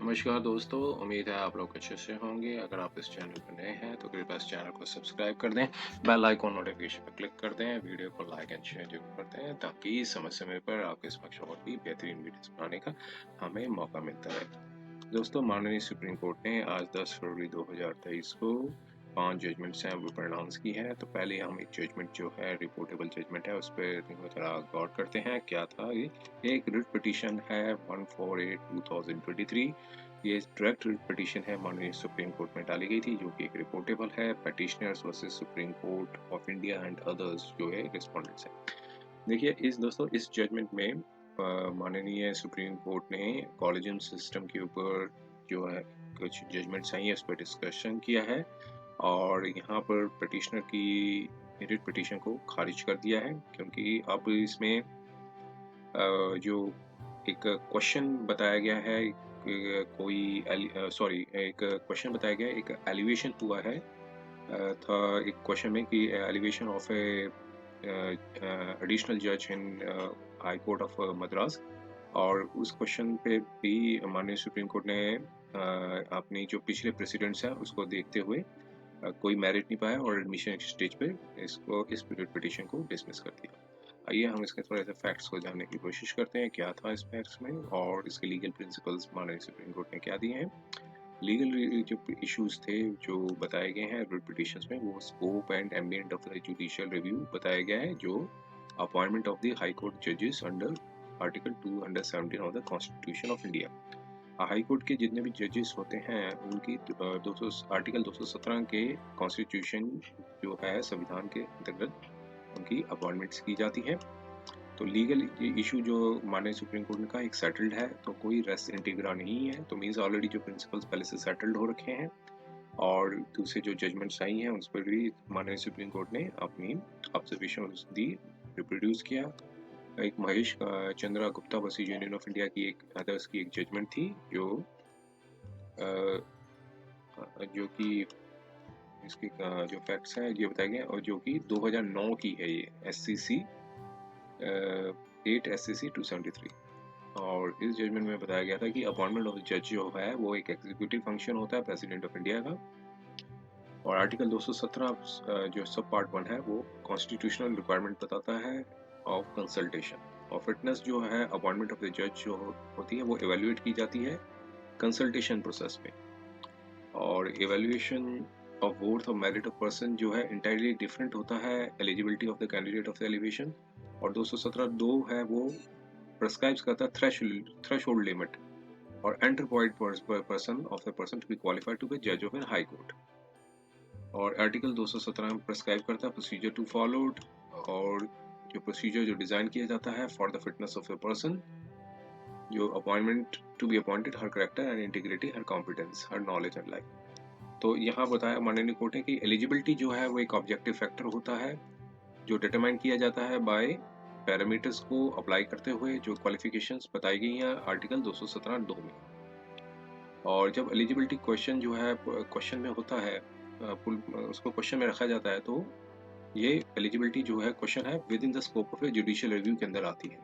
नमस्कार दोस्तों, उम्मीद है आप लोग अच्छे से होंगे। अगर आप इस चैनल पर नए हैं तो कृपया इस चैनल को सब्सक्राइब कर दें, बेल आइकॉन नोटिफिकेशन पर क्लिक कर दें, वीडियो को लाइक एंड शेयर जरूर कर दें ताकि समय समय पर आपके समक्ष और भी बेहतरीन वीडियोस बनाने का हमें मौका मिलता है। दोस्तों, माननीय सुप्रीम कोर्ट ने आज 10 फरवरी 2023 को 5 जजमेंट्स हैं वो प्रोनाउंस की है। तो पहले हम एक जजमेंट जो है रिपोर्टेबल जजमेंट है उस पर थोड़ा गौर करते हैं। क्या था ये? एक रिट पिटीशन है 148/2023। ये डायरेक्ट रिट पिटीशन है, माननीय सुप्रीम कोर्ट में डाली गई थी, जो कि एक रिपोर्टेबल है। Petitioners versus supreme court of India and others जो है रिस्पोंडेंट्स हैं। देखिए इस जजमेंट में माननीय सुप्रीम कोर्ट ने कॉलेजियम सिस्टम के ऊपर जो है कुछ जजमेंट्स आई हैं उस पर डिस्कशन किया है और यहाँ पर पिटिशनर की रिट पिटीशन को खारिज कर दिया है, क्योंकि अब इसमें जो एक क्वेश्चन बताया गया है, एक क्वेश्चन बताया गया है, एक एलिवेशन हुआ है था एक क्वेश्चन में कि एलिवेशन ऑफ ए एडिशनल जज इन हाई कोर्ट ऑफ मद्रास। और उस क्वेश्चन पे भी माननीय सुप्रीम कोर्ट ने अपनी जो पिछले प्रेसिडेंट्स हैं उसको देखते हुए कोई मेरिट नहीं पाया और एडमिशन स्टेज पे इस पिटीशन को डिसमिस कर दिया। आइए हम इसके थोड़े से फैक्ट्स को जानने की कोशिश करते हैं, क्या था इस फैक्ट्स में और इसके लीगल प्रिंसिपल्स माननीय सुप्रीम कोर्ट ने क्या दिए हैं। लीगल जो इश्यूज थे जो बताए गए हैं रिट पिटीशंस में, वो scope and ambit of the judicial review बताया गया है, जो appointment of the high court जजेस under article 217 of the constitution of India. High court के जितने भी जजेस होते हैं उनकी 200 आर्टिकल 217 के कॉन्स्टिट्यूशन जो है संविधान के अंतर्गत उनकी अपॉइंटमेंट्स की जाती है। तो लीगल इशू जो माननीय सुप्रीम कोर्ट ने कहा एक सेटल्ड है, तो कोई रेस इंटीग्रा नहीं है, तो मीन्स ऑलरेडी जो प्रिंसिपल्स पहले से सेटल्ड हो रखे हैं। और दूसरे जो जजमेंट्स आई हैं उस पर भी माननीय सुप्रीम कोर्ट ने अपनी ऑब्जर्वेशन दी, रिप्रोड्यूस किया। एक Mahesh Chandra Gupta versus union of India की एक अदर्स की एक जजमेंट थी जो कि इसके जो फैक्ट्स हैं ये बताए गए और जो कि 2009 की है, ये SCC 8 SCC 273। और इस जजमेंट में बताया गया था कि अपॉइंटमेंट ऑफ जज जो है वो एक एग्जीक्यूटिव फंक्शन होता है प्रेसिडेंट ऑफ इंडिया का। और आर्टिकल 217 जो सब पार्ट 1 है वो कॉन्स्टिट्यूशनल रिक्वायरमेंट बताता है ऑफ कंसल्टेशन और फिटनेस जो है अपॉइंटमेंट ऑफ द जज जो होती है वो एवेल्युएट की जाती है कंसल्टेशन प्रोसेस में। और एवेल्युएशन ऑफ वर्थ और मेरिट ऑफ पर्सन जो है इंटायरली डिफरेंट होता है eligibility of the candidate of the elevation. और 217(2) है वो प्रेस्क्राइब्स करता है थ्रेशोल्ड लिमिट और enter point person of the person to be qualified to be जज ऑफ एन हाई कोर्ट। और आर्टिकल 217 प्रेस्क्राइब करता है प्रोसीजर टू फॉलोड और जो प्रोसीजर जो डिजाइन किया जाता है for the fitness of the person, जो appointment to be appointed, her character and integrity, her competence, her knowledge and life. तो यहाँ बताया माननीय कोर्ट ने कि एलिजिबिलिटी जो है वो एक ऑब्जेक्टिव फैक्टर होता है जो डिटरमाइन किया जाता है बाय पैरामीटर्स को अप्लाई करते हुए जो क्वालिफिकेशंस बताई गई हैं आर्टिकल 217(2) में। और जब एलिजिबिलिटी क्वेश्चन जो है क्वेश्चन में होता है, उसको क्वेश्चन में रखा जाता है, तो ये एलिजिबिलिटी जो है क्वेश्चन है with in the scope of a judicial review के अंदर आती है।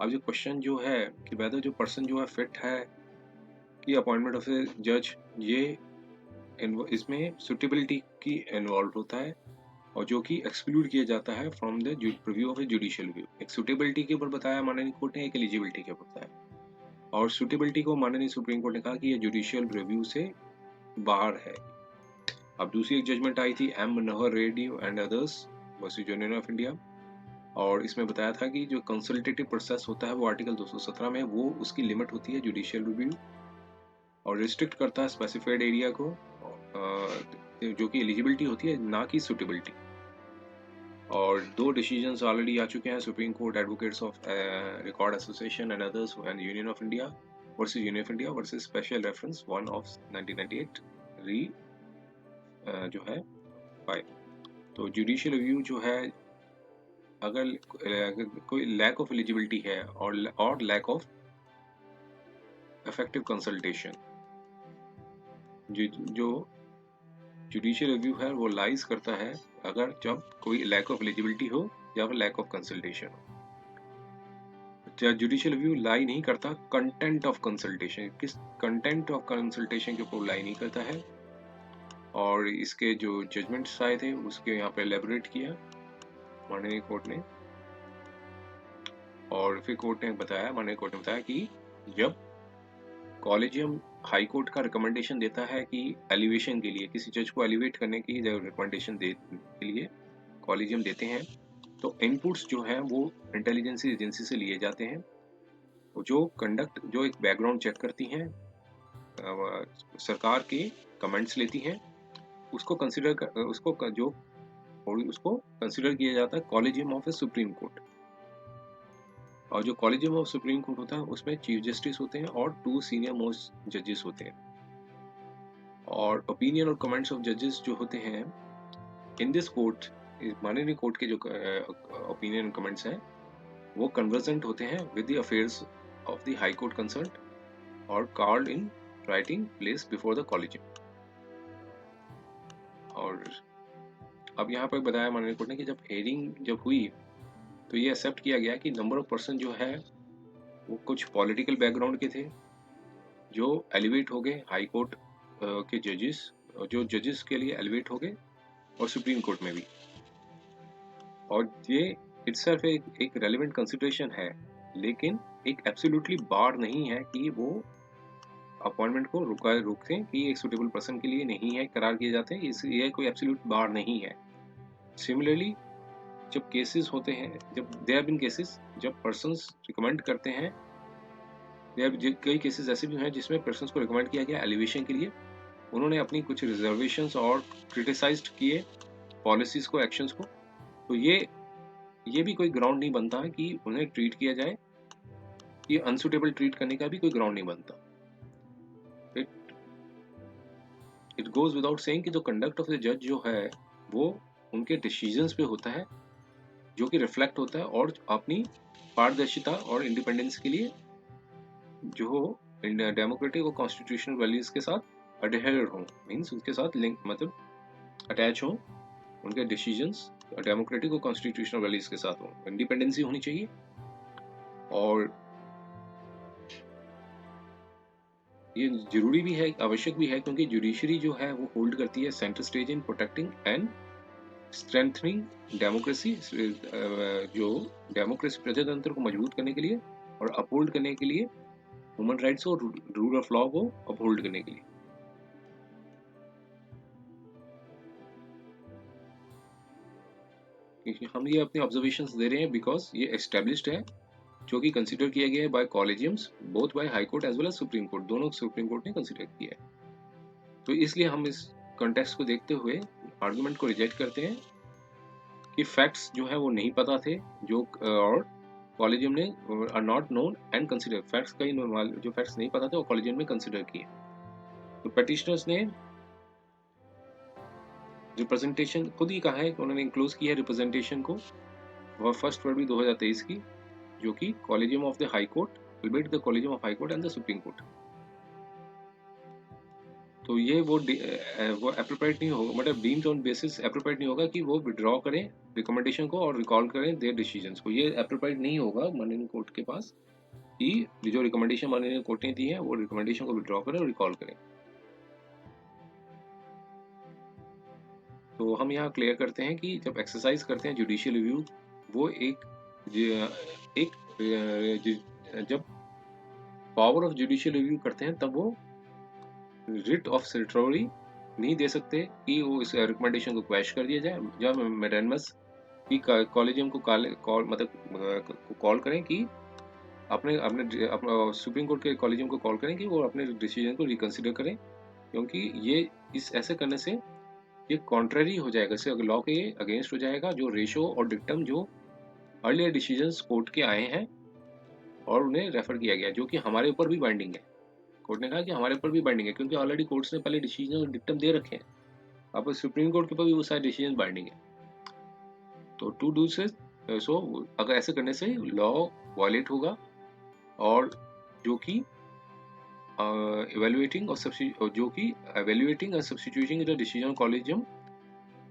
अब जो क्वेश्चन जो है कि वेदर जो पर्सन जो है फिट है कि अपॉइंटमेंट ऑफ ए जज, ये इसमें सुटेबिलिटी की इन्वॉल्व होता है और जो कि एक्सक्लूड किया जाता है from the review of a judicial review. एक सुटेबिलिटी के ऊपर बताया माननीय कोर्ट ने, एक एलिजिबिलिटी के ऊपर बताया। और सुटेबिलिटी को माननीय सुप्रीम कोर्ट ने कहा कि ये जुडिशियल रिव्यू से बाहर है। अब दूसरी एक जजमेंट आई थी M Manohar Reddy and others versus union of India, और इसमें बताया था कि जो कंसल्टेटिव प्रोसेस होता है वो आर्टिकल 217 में वो उसकी लिमिट होती है जुडिशियल रिव्यू और रिस्ट्रिक्ट करता है स्पेसिफाइड एरिया को, जो कि एलिजिबिलिटी होती है ना कि सुटेबिलिटी। और 2 डिसीजंस ऑलरेडी आ चुके हैं, supreme court advocates of record association and others and union of India versus union of India versus special reference 1 of 1998 री जो है 5। तो जुडिशियल रिव्यू जो है अगर कोई लैक ऑफ एलिजिबिलिटी है और लैक ऑफ इफेक्टिव कंसल्टेशन, जो जुडिशियल रिव्यू है वो लाइज करता है अगर जब कोई लैक ऑफ एलिजिबिलिटी हो या फिर लैक ऑफ कंसल्टेशन हो। जुडिशियल रिव्यू लाई नहीं करता कंटेंट ऑफ कंसल्टेशन, किस कंटेंट ऑफ कंसल्टेशन के ऊपर लाई नहीं करता है। और इसके जो जजमेंट्स आए थे उसके यहाँ पे एलेबोरेट किया माननीय कोर्ट ने। और फिर माननीय कोर्ट ने बताया कि जब कॉलेजियम हाई कोर्ट का रिकमेंडेशन देता है कि एलिवेशन के लिए, किसी जज को एलिवेट करने की जब रिकमेंडेशन के लिए कॉलेजियम देते हैं, तो इनपुट्स जो हैं वो इंटेलिजेंस एजेंसी से लिए जाते हैं, जो एक बैकग्राउंड चेक करती हैं, सरकार के कमेंट्स लेती हैं, उसको कंसिडर किया जाता है collegium of the supreme court. और जो कॉलेजियम ऑफ सुप्रीम कोर्ट होता है उसमें चीफ जस्टिस होते हैं और 2 सीनियर मोस्ट जजेस होते हैं। और ओपिनियन और कमेंट्स ऑफ जजेस जो होते हैं इन दिस कोर्ट, माननीय कोर्ट के जो ओपिनियन और कमेंट्स हैं वो कन्वर्जेंट होते हैं with the affairs of the high court concerned और called in writing place before the collegium. और अब यहाँ पर बताया माननीय कोर्ट ने कि जब हेयरिंग जब हुई तो ये एक्सेप्ट किया गया कि नंबर ऑफ पर्सन जो है वो कुछ पॉलिटिकल बैकग्राउंड के थे जो एलिवेट हो गए हाई कोर्ट के जजेस, जो जजेस के लिए एलिवेट हो गए और सुप्रीम कोर्ट में भी। और ये इट्सेल्फ एक रेलेवेंट कंसिडरेशन है, लेकिन एक एब्सोल्युटली बार नहीं है कि वो अपॉइंटमेंट को रोकते हैं कि एक सुटेबल पर्सन के लिए नहीं है करार किए जाते हैं, ये कोई एब्सोल्यूट बार नहीं है। सिमिलरली जब केसेस होते हैं, जब देयर बीन केसेस जब पर्सन्स रिकमेंड करते हैं, कई केसेस ऐसे भी हैं जिसमें पर्सन्स को रिकमेंड किया गया एलिवेशन के लिए, उन्होंने अपनी कुछ रिजर्वेशंस और क्रिटिसाइज्ड किए पॉलिसीज को, एक्शंस को, तो ये भी कोई ग्राउंड नहीं बनता है कि उन्हें ट्रीट किया जाए, ये अनसुटेबल ट्रीट करने का भी कोई ग्राउंड नहीं बनता। इट गोज विदाउट सेइंग कि जो कंडक्ट ऑफ द जज जो है वो उनके डिसीजंस पे होता है, जो कि रिफ्लेक्ट होता है और अपनी पारदर्शिता और इंडिपेंडेंस के लिए जो डेमोक्रेटिक और कॉन्स्टिट्यूशनल वैल्यूज के साथ अडहेयर हो, मीन्स उसके साथ लिंक मतलब अटैच हो, उनके डिसीजंस डेमोक्रेटिक और कॉन्स्टिट्यूशनल वैल्यूज के साथ हो, इंडिपेंडेंसी होनी चाहिए। और ये जरूरी भी है, आवश्यक भी है, क्योंकि जुडिशरी जो है वो होल्ड करती है centre stage in protecting and strengthening democracy, जो डेमोक्रेसी प्रजातंत्र को मजबूत करने के लिए और अपहोल्ड करने के लिए, ह्यूमन राइट्स और रूल ऑफ लॉ को अपहोल्ड करने के लिए। हम ये अपने ऑब्जर्वेशंस दे रहे हैं बिकॉज ये एस्टेब्लिश्ड है, जो कि कंसिडर किया गया है by collegiums both by high court as well as supreme court, दोनों सुप्रीम कोर्ट ने कंसिडर किया है। तो इसलिए हम इस कॉन्टेक्स्ट को देखते हुए आर्गुमेंट को रिजेक्ट करते हैं कि फैक्ट्स जो है वो नहीं पता थे, जो और कॉलेजियम ने are not known and consider, facts कई जो फैक्ट्स नहीं पता थे वो कॉलेजियम ने कंसिडर किए। तो पेटिशनर्स ने रिप्रेजेंटेशन खुद ही कहा है कि उन्होंने इंक्लोज किया है रिप्रेजेंटेशन को, वह 1 फरवरी 2023 की, जो कि collegium of the high court will bit the collegium of high court and the supreme court. तो ये वो एप्रोप्रिएट नहीं होगा, मतलब डीम्ड ऑन बेसिस एप्रोप्रिएट नहीं होगा कि वो विड्रॉ करें रिकमेंडेशन को और रिकॉल करें देयर डिसीजंस को, ये एप्रोप्रिएट नहीं होगा माननीय कोर्ट के पास कि जो रिकमेंडेशन माननीय कोर्ट ने दी है वो रिकमेंडेशन को विड्रॉ करें और रिकॉल करें। तो हम यहाँ क्लियर करते हैं कि जब एक्सरसाइज करते हैं जुडिशियल रिव्यू, वो जब पावर ऑफ जुडिशियल रिव्यू करते हैं तब वो रिट ऑफ सेरेटरी नहीं दे सकते कि वो इस रिकमेंडेशन को क्वैश कर दिया जाए, जब मैडेनमस की कॉलेजियम को कॉल करें कि अपने अपने सुप्रीम कोर्ट के कॉलेजियम को कॉल करें कि वो अपने डिसीजन को रिकंसिडर करें, क्योंकि ये ऐसे करने से ये कॉन्ट्ररी हो जाएगा, इससे लॉ के अगेंस्ट हो जाएगा, जो रेशो और डिक्टम जो अर्लियर डिसीजंस कोर्ट के आए हैं और उन्हें रेफर किया गया, जो कि हमारे ऊपर भी बाइंडिंग है। कोर्ट ने कहा कि हमारे ऊपर भी बाइंडिंग है, क्योंकि ऑलरेडी कोर्ट्स ने पहले डिसीजन और डिक्टम दे रखे हैं, अब सुप्रीम कोर्ट के ऊपर भी वो सारे डिसीजन बाइंडिंग है। तो टू डू से सो अगर ऐसे करने से लॉ वायलेट होगा, और जो कि evaluating and substituting the decision collegium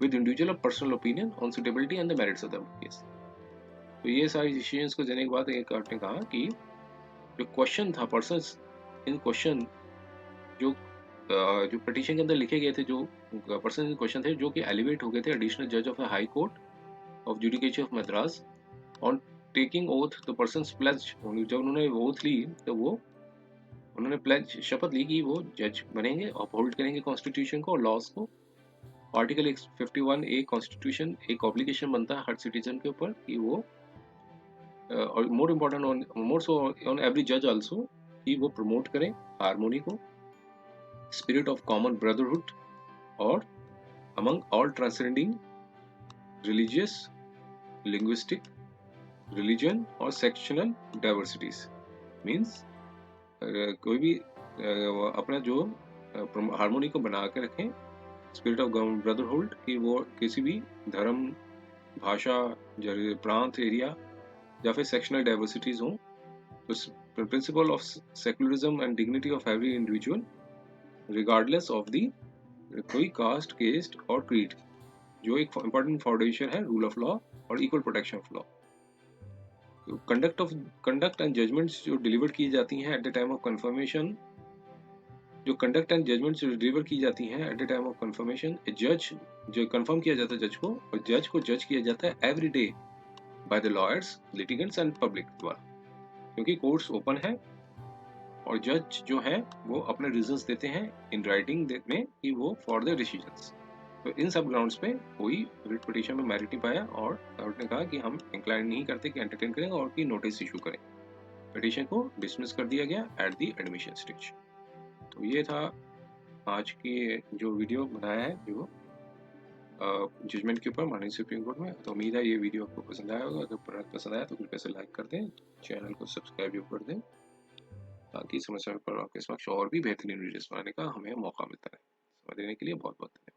with individual or personal opinion on suitability and the merits of the case। तो ये सारी डिसीजंस को देने के बाद एक कोर्ट ने कहा कि जो क्वेश्चन था, पर्सन्स इन क्वेश्चन, जो जो पिटीशन के अंदर लिखे गए थे, जो पर्सन इन क्वेश्चन थे, जो कि एलिवेट हो गए थे एडिशनल जज of the high court of judicature of Madras, on taking oath the persons pledge, जब उन्होंने ओथ ली तो वो उन्होंने प्लेज, शपथ ली कि वो जज बनेंगे, अपहोल्ड करेंगे कॉन्स्टिट्यूशन को और लॉज को। आर्टिकल 51 ए कॉन्स्टिट्यूशन एक ऑब्लिगेशन बनता है हर सिटीजन के ऊपर कि वो और more important on more so on every जज आल्सो, कि वो प्रमोट करें हारमोनी को, स्पिरिट ऑफ कॉमन ब्रदरहुड, और among all transcending religious, linguistic, religion और सेक्शनल डाइवर्सिटीज। मीन्स कोई भी अपना जो हारमोनी को बना के रखें, स्पिरिट ऑफ ब्रदरहुड, कि वो किसी भी धर्म, भाषा, प्रांत, एरिया या फिर सेक्शनल डाइवर्सिटीज हों। तो principle of secularism and dignity of every individual regardless of the कोई कास्ट, केस्ट और क्रीड, जो एक इंपॉर्टेंट फाउंडेशन है रूल ऑफ लॉ और equal protection of law. Conduct and judgments जो डिलीवर की जाती हैं at the time of confirmation, जो कंडक्ट एंड जजमेंट्स डिलीवर की जाती हैं at the time of confirmation, जज जो कंफर्म किया जाता है जज को, और जज को जज किया जाता है every day by the lawyers, litigants and public द्वारा, क्योंकि कोर्ट्स ओपन है और जज जो है वो अपने रीजंस देते हैं इन राइटिंग में कि वो फॉर द डिसीजंस। तो इन सब ग्राउंड्स पे कोई रिट पिटीशन में मेरिट नहीं पाया और कोर्ट ने कहा कि हम इंक्लाइन नहीं करते कि एंटरटेन करें और कि नोटिस इशू करें। पिटीशन को डिसमिस कर दिया गया एट द एडमिशन स्टेज। तो ये था आज की जो वीडियो बनाया है जो जजमेंट के ऊपर माननीय सुप्रीम कोर्ट में। तो उम्मीद है ये वीडियो आपको पसंद आया होगा। अगर पसंद आया तो कृपया से लाइक कर दें, चैनल को सब्सक्राइब भी कर दें, ताकि समय समय पर आपके समक्ष और भी बेहतरीन वीडियोस बनाने का हमें मौका मिलता है। समय देने के लिए बहुत बहुत धन्यवाद।